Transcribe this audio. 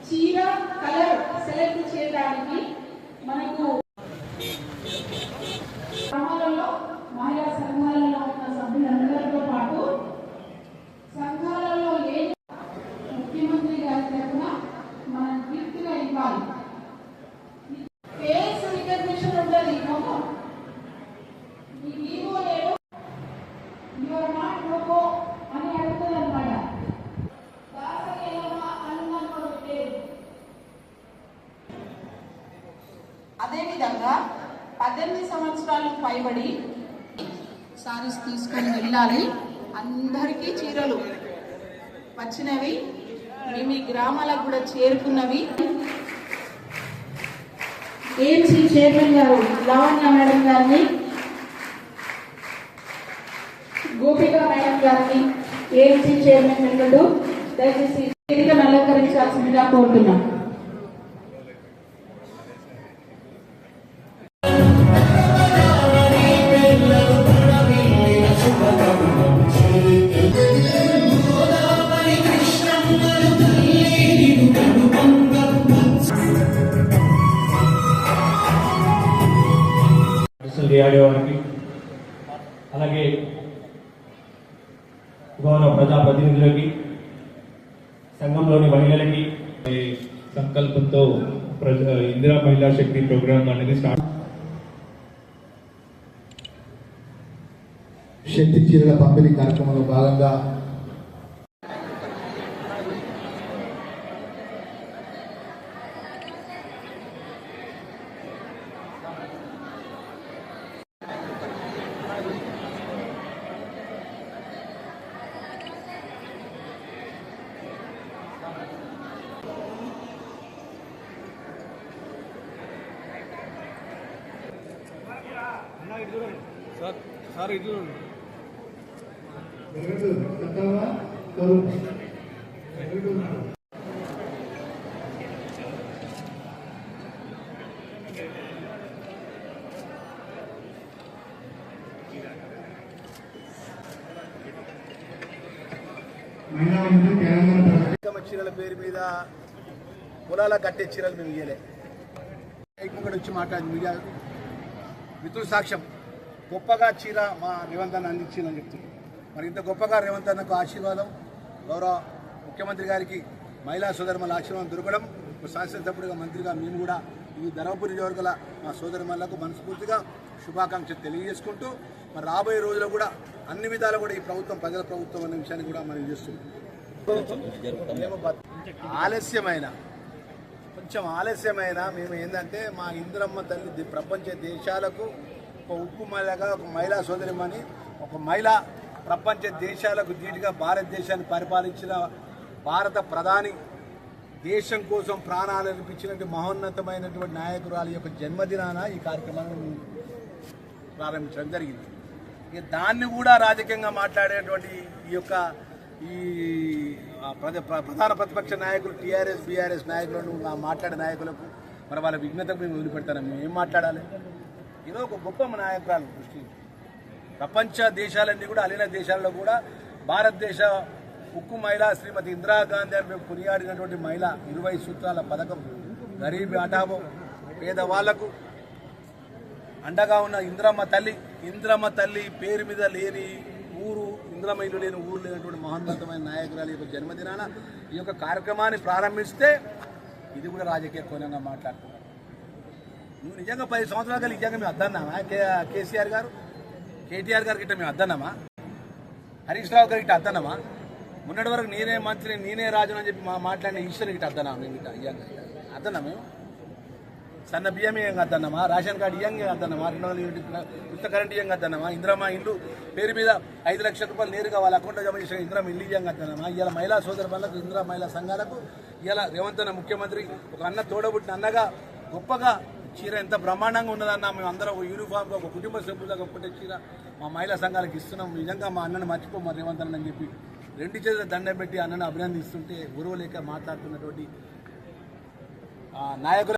చీర colour select చేయడానికి మనకు గ్రామాలలో మహిళా సంఘాలలో ఉన్న సభ్యులందరితో పాటు సంఘాలలో ఏ ముఖ్యమంత్రి గారి తరఫున మనం గిఫ్ట్ గా ఇవ్వాలి. ఫేస్ రికగ్నిషన్ ఉంటుంది. అదేవిధంగా 18 సంవత్సరాలు పైబడి సారీస్ తీసుకొని వెళ్ళాలి. అందరికీ చీరలు వచ్చినవి మీ గ్రామాలకు కూడా చేరుకున్నవి. ఏఎంసీ చైర్మన్ గారు లావణ్య మేడం గారిని, గోపిక మేడం గారిని ఏఎంసీ చైర్మన్ మెంబర్లు దయచేసి వేదికను అలంకరించాల్సిందిగా కోరుతున్నాం. వారికి అలాగే గౌరవ ప్రజాప్రతినిధులకి సంఘంలోని మహిళలకి సంకల్పంతో ఇందిరా మహిళా శక్తి ప్రోగ్రామ్ అనేది స్టార్ట్. శక్తి చీరల పంపిణీ కార్యక్రమంలో భాగంగా సార్ ఇటు చీరల పేరు మీద పొలాల కట్టే చీరలు మేము ఇయ్యలే. ఇక్కడ వచ్చి మాట్లాడి మీడియా మిత్రుల సాక్ష్యం గొప్పగా చీర మా రేవంత్ అన్న అందించిందని చెప్తుంది. మరి ఇంత గొప్పగా రేవంత్ అన్నకు ఆశీర్వాదం, గౌరవ ముఖ్యమంత్రి గారికి మహిళా సోదరుల ఆశీర్వాదం దొరకడం, శాసనసభ్యుడిగా మంత్రిగా మేము కూడా ఈ ధర్మపురి నియోజకవర్గాల మా సోదరులకు మనస్ఫూర్తిగా శుభాకాంక్షలు తెలియజేసుకుంటూ మరి రాబోయే రోజుల్లో కూడా అన్ని విధాలు కూడా ఈ ప్రభుత్వం ప్రజల ప్రభుత్వం అనే విషయాన్ని కూడా మనం చేస్తున్నాం. కొంచెం ఆలస్యమైన మేము ఏంటంటే మా ఇందిరమ్మ తల్లి ప్రపంచ దేశాలకు ఒక ఉక్కు మహిళగా, ఒక మహిళా సోదరిమని, ఒక మహిళ ప్రపంచ దేశాలకు ధీటుగా భారతదేశాన్ని పరిపాలించిన భారత ప్రధాని, దేశం కోసం ప్రాణాలు అర్పించినటువంటి మహోన్నతమైనటువంటి నాయకురాలి యొక్క జన్మదినాన ఈ కార్యక్రమాన్ని ప్రారంభించడం జరిగింది. ఇక దాన్ని కూడా రాజకీయంగా మాట్లాడేటువంటి ఈ ప్రధాన ప్రతిపక్ష నాయకులు టీఆర్ఎస్ బీఆర్ఎస్ నాయకులను మాట్లాడే నాయకులకు మరి వాళ్ళ విఘ్నతకు మేము వదిలిపెడతాను. మేము ఏం మాట్లాడాలి? ఏదో ఒక గొప్ప నాయకురాలు దృష్టి ప్రపంచ దేశాలన్నీ కూడా అలీన దేశాల్లో కూడా భారతదేశ ఉక్కు మహిళ శ్రీమతి ఇందిరాగాంధీ అని మేము కొనియాడినటువంటి మహిళ 20 సూత్రాల పథకం, గరీబ్ హఠావో, పేదవాళ్లకు అండగా ఉన్న ఇందిరమ్మ తల్లి పేరు మీద లేని ఊరు, ఇందిరమ్మ ఇల్లు లేని ఊరు లేనటువంటి మహోన్నతమైన నాయకురాలు యొక్క జన్మదినాన ఈ యొక్క కార్యక్రమాన్ని ప్రారంభిస్తే ఇది కూడా రాజకీయ కోణంగా మాట్లాడుతున్నాం. నువ్వు నిజంగా 10 సంవత్సరాల కలిగి నిజంగా మేము అద్దన్నామా? కేసీఆర్ గారు, కేటీఆర్ గారికి ఇట్లా మేము అద్దన్నామా? హరీష్ రావు గారికి ఇట్లా అద్దన్నామా? మొన్నటి వరకు నేనే మంత్రి నేనే రాజు అని చెప్పి మాట్లాడిన ఈశ్వరికి ఇట్లా అద్దనా? మేము ఇట్లా అద్దన్నా? మేము సన్న బియ్యం ఏం అద్దన్నామా? రేషన్ కార్డు ఇయ్యంగా అద్దన్నామా? 200 యూనిట్ ఉచిత కరెంట్ ఇయ్యంగా అద్దన్నామా? ఇందిరమ్మ ఇల్లు పేరు మీద 5 లక్షల రూపాయలు నేరుగా వాళ్ళ అకౌంట్లో జమ చేసిన ఇందిరమ్మ ఇల్లు ఇయ్యంగా అద్దన్నామా? ఇవాళ మహిళా సోదరులకు, ఇందిరా మహిళా సంఘాలకు ఇవాళ రేవంత్ అన్న ముఖ్యమంత్రి ఒక అన్న తోడబుట్టిన అన్నగా గొప్పగా చీర ఎంత బ్రహ్మాండంగా ఉన్నదన్న మేము అందరం యూనిఫామ్గా ఒక కుటుంబ సభ్యులుగా ఒక్కటే చీర మా మహిళా సంఘాలకు ఇస్తున్నాం. నిజంగా మా అన్నను మర్చిపోమా రేవంత్ అన్న అని చెప్పి 2 చేతుల దండం పెట్టి అన్నను అభినందిస్తుంటే ఊరవలేక మాట్లాడుతున్నటువంటి నాయకులు